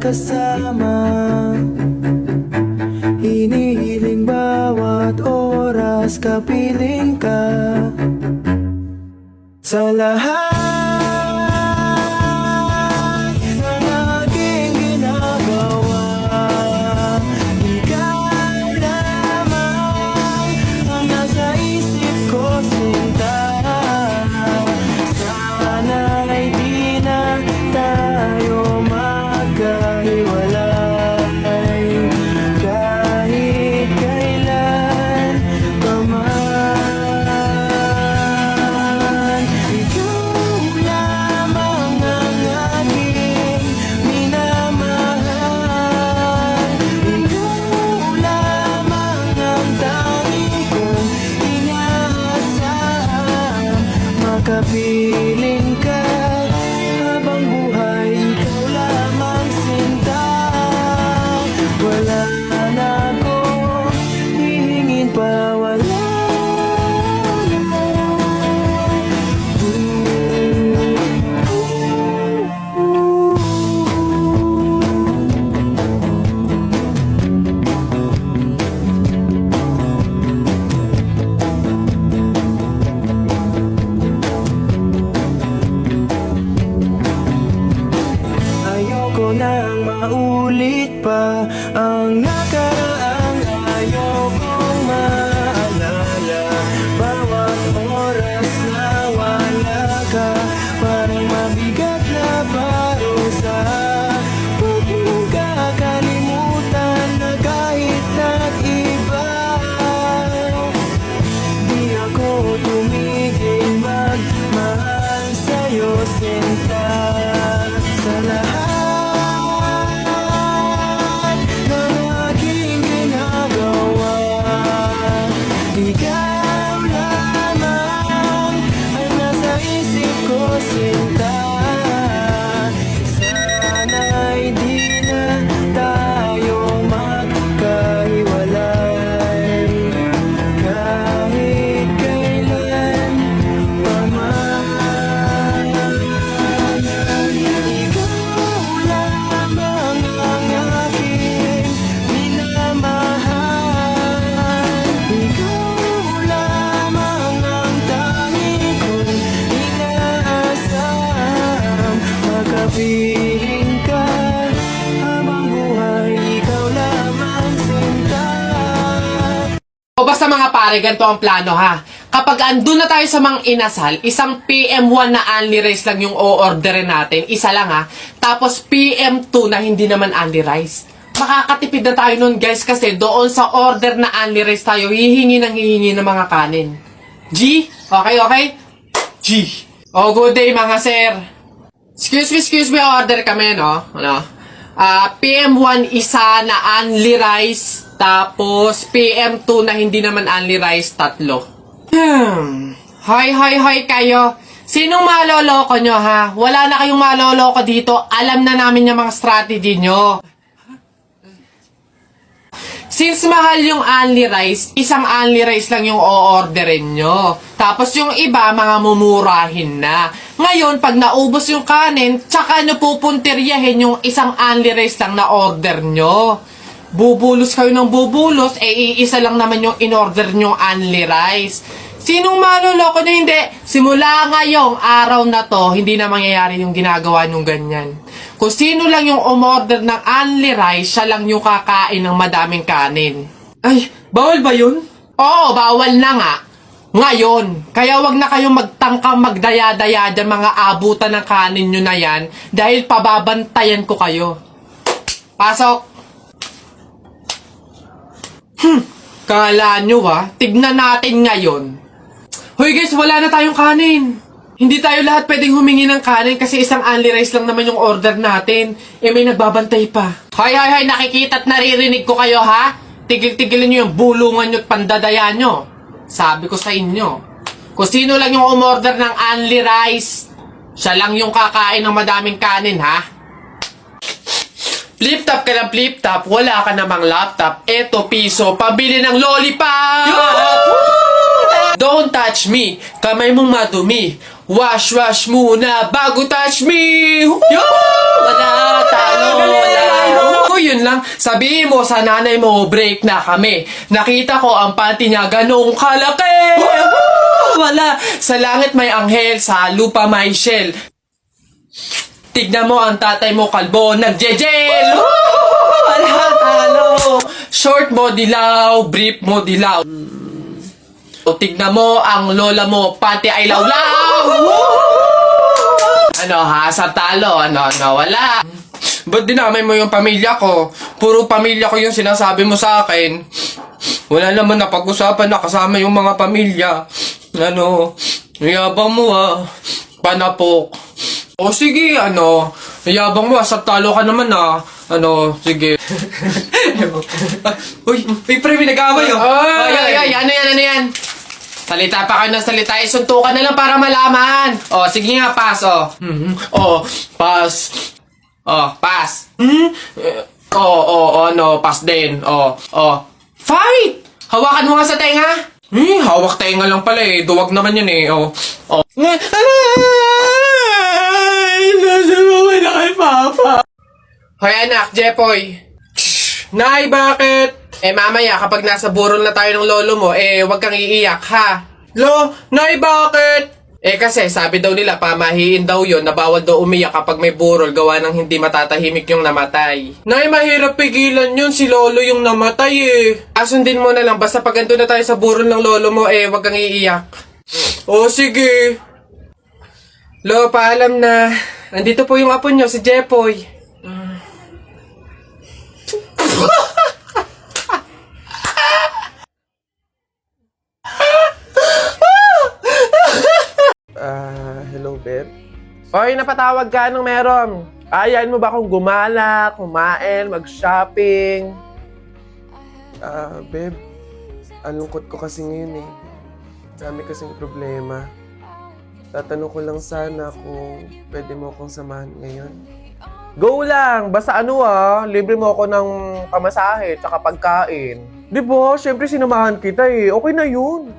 kasama. Hinihiling bawat oras kapiling ka. Sa lahat ng aking ginagawa, ikaw lamang ang nasa isip ko, sinta. Sana'y di na tayo magkahiwalay kahit kailan pa man. Ikaw lamang ang aking minamahal. Ikaw lamang ang tangi kong inaasahan. Makapiling ka habang buhay, ikaw lamang sinta. Wala na akong hihingin pa, wala na. Ayoko nang maulit pa ang nakaraang ayokong maalala. Bawat oras na wala ka, parang mabigat na parusa. Huwag mong kakalimutan na kahit nag-iba, di ako tumigil magmahal sa'yo, sinta. Sa lahat ng aking ginagawa, ikaw lamang ang nasa isip ko, sinta. Sana'y di na tayo magkahiwalay kahit kailan pa man. Ikaw lamang ang aking minamahal. Ikaw lamang ang tangi kong inaasam. Makapiling ka habang buhay, ikaw lamang sinta. O basta mga pare, ganito ang plano ha. Kapag andun na tayo sa mga inasal, isang PM1 na only rice lang yung o-orderin natin. Isa lang ha. Tapos PM2 na hindi naman only rice. Makakatipid na tayo nun guys kasi doon sa order na only rice tayo hihingi ng mga kanin. G? Okay? G. Oh, good day mga sir. Excuse me, order kami, no? PM1 isa na only rice, tapos PM2 na hindi naman only rice, 3. Hoy kayo. Sinong maloloko nyo, ha? Wala na kayong maloloko dito. Alam na namin yung mga strategy nyo. Since mahal yung only rice, isang only rice lang yung o-orderin nyo. Tapos yung iba, mga mumurahin na. Ngayon, pag naubos yung kanin, tsaka nyo pupuntiryahin yung isang only rice lang na order nyo. Bubulos kayo ng bubulos, iisa lang naman yung in-order nyo only rice. Sinong maloloko nyo? Hindi. Simula ngayong araw na to, hindi na mangyayari yung ginagawa nyong ganyan. Kung sino lang yung umorder ng only rice, siya lang yung kakain ng madaming kanin. Ay, bawal ba yun? Oo, bawal na nga. Ngayon, kaya wag na kayong magtangkang magdaya-daya dyan mga abutan ng kanin nyo na yan dahil pababantayan ko kayo. Pasok! Kala nyo tignan natin ngayon. Hoy guys, wala na tayong kanin. Hindi tayo lahat pwedeng humingi ng kanin kasi isang only rice lang naman yung order natin. May nagbabantay pa. Hoy, nakikita at naririnig ko kayo ha? Tigil-tigilin nyo yung bulungan nyo at pandadaya nyo. Sabi ko sa inyo, kung sino lang yung umorder ng only rice, siya lang yung kakain ng madaming kanin ha? Flip-top ka ng flip-top, wala ka namang laptop. Eto piso, pabili ng lollipop! Don't touch me, kamay mong madumi. Wash muna bago touch me! Wala, talo, wala. Yun lang, sabihin mo sa nanay mo, break na kami. Nakita ko ang panty niya ganong kalaki. Wala, sa langit may anghel, sa lupa may shell. Tignan mo ang tatay mo kalbo, nagjejel. Wala, talo. Short mo dilaw, brief mo dilaw. O tignan mo ang lola mo, panty ay lawlaw. Ano ha, sa talo, ano, wala. Ba't dinamay mo yung pamilya ko? Puro pamilya ko yung sinasabi mo sa akin. Wala naman na pag-usapan na kasama yung mga pamilya. Ano, yabang mo ah. Panapok. O sige, ano, yabang mo ah. Sa talo ka naman ah. Ano, sige. Uy, pre, may nag-away oh. Ay, ano yan? Salita pa kayo ng salita. Suntukan na lang para malaman. O, sige nga, pass oh. O, pass. Oh, pass. No, pass din. Fight! Hawakan mo nga sa tenga. Hawak tenga lang pala eh. Duwag naman yun eh. Nasa mo na kay Papa. Hoy anak, Jepoy. Nay, bakit? Mamaya kapag nasa burol na tayo ng lolo mo, wag kang iiyak ha. Nay, bakit? Kasi sabi daw nila, pamahiin daw yun na bawal daw umiyak kapag may burol gawa ng hindi matatahimik yung namatay. Nay, mahirap pigilan yun. Si lolo yung namatay eh. Asundin mo na lang. Basta pag ando na tayo sa burol ng lolo mo, wag kang iiyak. O, sige. Lo, paalam na. Andito po yung apo nyo, si Jepoy. Hello, babe. Oy, napatawag ka. Anong meron? Ayain mo ba akong gumala, kumain, mag-shopping? Babe, ang lungkot ko kasi ngayon eh. Dami kasing problema. Tatanong ko lang sana kung pwede mo akong samahan ngayon. Go lang! Basta libre mo ako ng pamasahe tsaka pagkain. Di ba? Siyempre sinamahan kita eh. Okay na yun.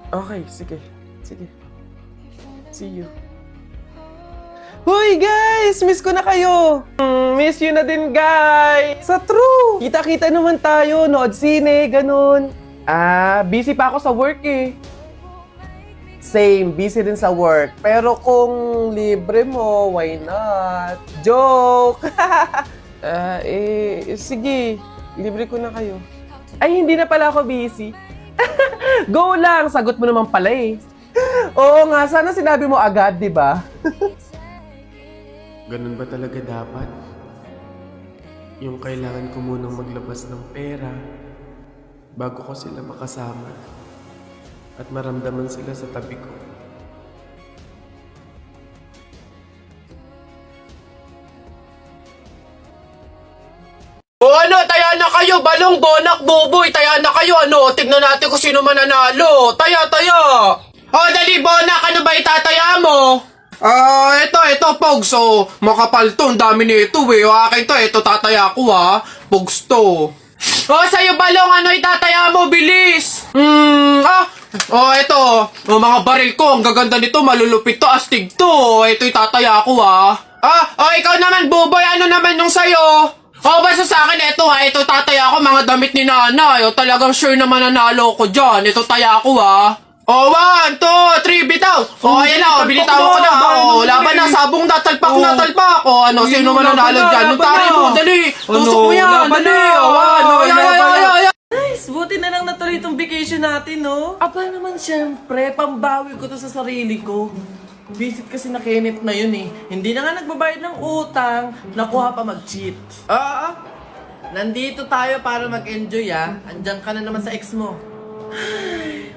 Okay, sige. See you. Hoy guys! Miss ko na kayo! Miss you na din guys! Sa true! Kita-kita naman tayo, nood sine, ganun. Busy pa ako sa work eh. Same, busy din sa work. Pero kung libre mo, why not? Joke! Sige. Libre ko na kayo. Ay, hindi na pala ako busy. Go lang! Sagot mo naman pala eh. Oo nga, sana sinabi mo agad, di ba? Ganun ba talaga dapat? Yung kailangan ko munang maglabas ng pera bago ko sila makasama at maramdaman sila sa tabi ko. O ano, taya na kayo, balong, bonak, buboy, taya na kayo, tignan natin kung sino mananalo. Taya! Dali, bonak, ano ba itataya mo? Ito, Pogs, makapal to, ang dami nito akin to, ito tataya ko Pogs to. Sa'yo, balong, ano itataya mo, bilis? Ito, mga baril ko, ang gaganda nito, malulupit to, astig to, ito itataya ko ikaw naman, buboy, ano naman yung sa'yo? Basta sa akin, ito tataya ko, mga damit ni nanay, talagang sure na mananalo ko dyan, ito taya ko 1, 2, 3, bitaw! Ayan na, binitawan ko na. Laban na, sabong natalpak. Sino mananalo dyan? Nung tari mo, dali! Tusok mo yan, dali! Nice! Buti na lang natuloy itong vacation natin, no? Aba naman, syempre, pambawi ko to sa sarili ko. Visit kasi na Kenneth na yun eh. Hindi na nga nagbabayad ng utang, nakuha pa mag-cheat. Nandito tayo para mag-enjoy Andiyan ka na naman sa ex mo.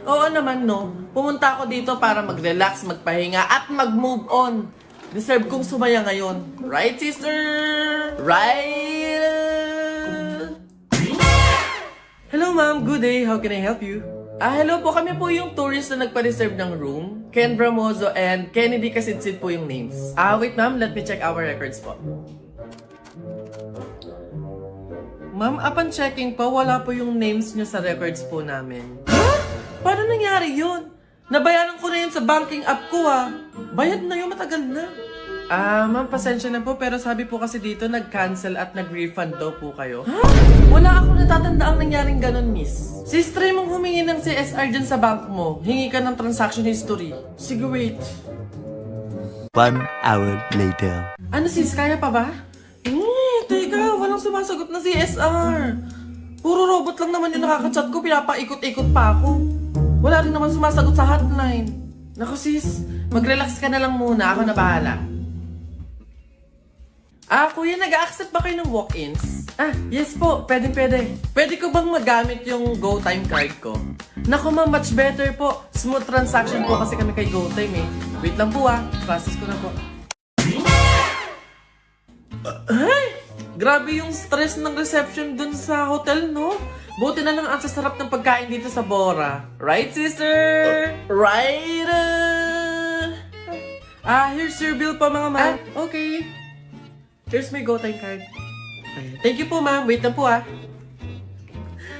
Oo naman no, pumunta ako dito para mag-relax, magpahinga at mag-move on. Deserve kong sumaya ngayon. Right, sister? Right? Hello, ma'am. Good day. How can I help you? Hello po. Kami po yung tourist na nagpa-reserve ng room. Ken Bramozo and Kennedy Kasidsid po yung names. Wait ma'am, let me check our records po. Ma'am, upon checking po, wala po yung names nyo sa records po namin. Paano nangyari yun? Nabayaran ko na yun sa banking app ko Bayad na yun, matagal na. Ma'am, pasensya na po, pero sabi po kasi dito nag-cancel at nag-refund daw po kayo. Ha? Wala akong natatanda ang nangyaring ganun, miss. Sis, try mong humingi ng CSR dyan sa bank mo. Hingi ka ng transaction history. Sige, wait. 1 hour later. Ano sis, kaya pa ba? Teka, walang sumasagot na CSR. Puro robot lang naman yung nakaka-chat ko, pinapaikot-ikot pa ako. Wala rin naman sumasagot sa hotline. Naku sis, mag-relax ka na lang muna, ako na bahala. Kuya, nag-accept ba kayo ng walk-ins? Yes po, pwede. Pwede ko bang magamit yung GoTime card ko? Naku ma'am, much better po. Smooth transaction po kasi kami kay GoTime eh. Wait lang po process ko na po. Ay! Grabe yung stress ng reception dun sa hotel, no? Buti na lang ang sasarap ng pagkain dito sa Bora. Right, sister? Right? Here's your bill po, mga ma'am. Okay. Here's my GoTime card. Ayan. Thank you po, ma'am. Wait lang po,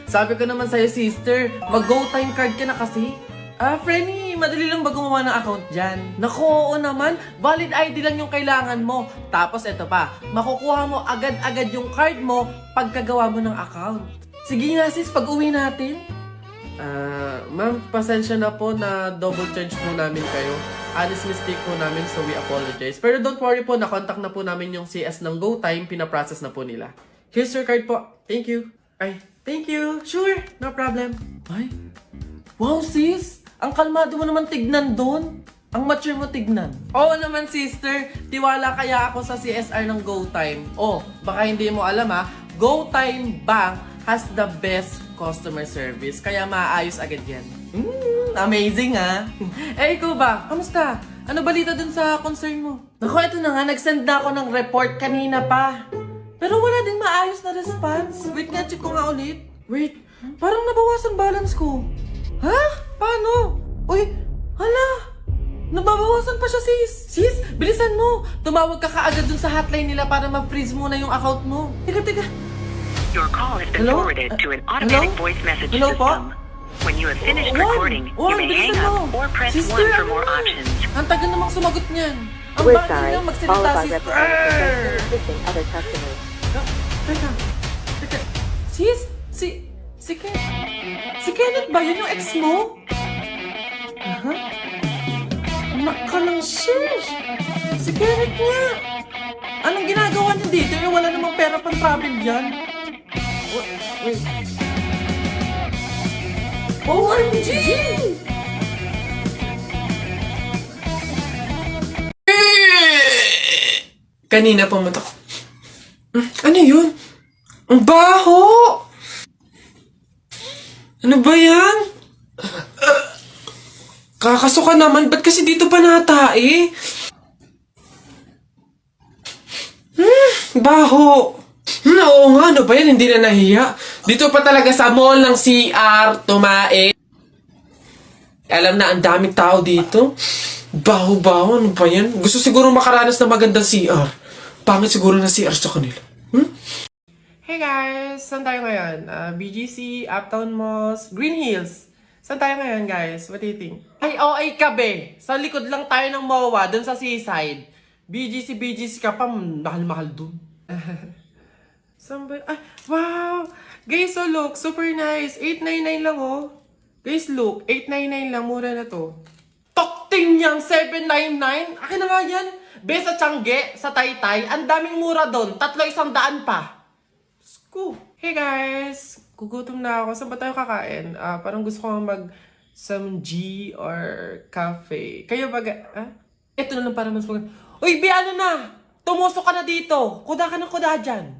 Sabi ko naman sa'yo, sister, mag-GoTime card ka na kasi. Frenny, madali lang ba gumawa ng account dyan? Naku, oo naman. Valid ID lang yung kailangan mo. Tapos eto pa, makukuha mo agad-agad yung card mo pagkagawa mo ng account. Sige nga sis, pag-uwi natin. Ma'am, pasensya na po na double charge po namin kayo. Honest mistake po namin, so we apologize. Pero don't worry po, nakontak na po namin yung CS ng GoTime, pinaprocess na po nila. Here's your card po. Thank you. Thank you. Sure, no problem. Wow sis, ang kalmado mo naman tignan doon. Ang mature mo tignan. Oo naman sister, tiwala kaya ako sa CSR ng GoTime. Baka hindi mo alam GoTime Bank has the best customer service. Kaya maayos agad yan. Amazing ikaw ba? Kamusta? Ano balita dun sa concern mo? Naku, ito na nga. Nag-send na ako ng report kanina pa. Pero wala din maayos na response. Wait nga, check ko nga ulit. Wait, parang nabawasan balance ko. Ha? Paano? Uy, hala! Nababawasan pa siya, sis! Sis, bilisan mo! Tumawag ka kaagad dun sa hotline nila para ma-freeze muna yung account mo. Teka. Your call has been Hello? forwarded to an automatic voice message Hello po? system. When you have finished recording, you may hang bilisan mo. up or press Sister, 1 for ano more na? options. Ang tagal namang sumagot niyan. Ang We're bakit sorry. nilang All magsalita, of our sister. representatives are assisting other customers. Teka. Sis, si Kenneth ba yun yung ex mo? Nakalang shish! Si Kenneth nga! Anong ginagawa niyo dito? Wala namang pera pang travel yan. Wait. OMG! Kanina pumunta ko. Ano yun? Ang baho! Ano ba yan? Kakasuka naman, ba't kasi dito pa natae? Baho! Oo nga, ano ba yan? Hindi na nahiya. Dito pa talaga sa mall ng CR, tumae. Alam na, ang daming tao dito. Baho-baho, ano ba yan? Gusto siguro makaranas na magandang CR. Pangit siguro na CR sa kanila. Hey guys! Saan tayo ngayon? BGC, Uptown Malls, Green Hills. Saan tayo ngayon guys? What do you think? Ay, kabe! Sa likod lang tayo ng MOA, dun sa seaside. BGC ka pa, mahal-mahal dun. Saan ba? Wow! Guys, so look, super nice. 899 lang Guys, look, 899 lang, mura na to. Tokting niyang 799? Akin na nga yan. Be, sa Tiangge, sa Taytay, ang daming mura doon. 300 pa. Cool. Hey guys! Gugutom na ako. Saan ba tayo kakain? Parang gusto ko mag some G or cafe. Kayo ba? Ito na lang para mas maganda. Uy, Be, ano na? Tumusok ka na dito. Kuda ka ng kuda dyan.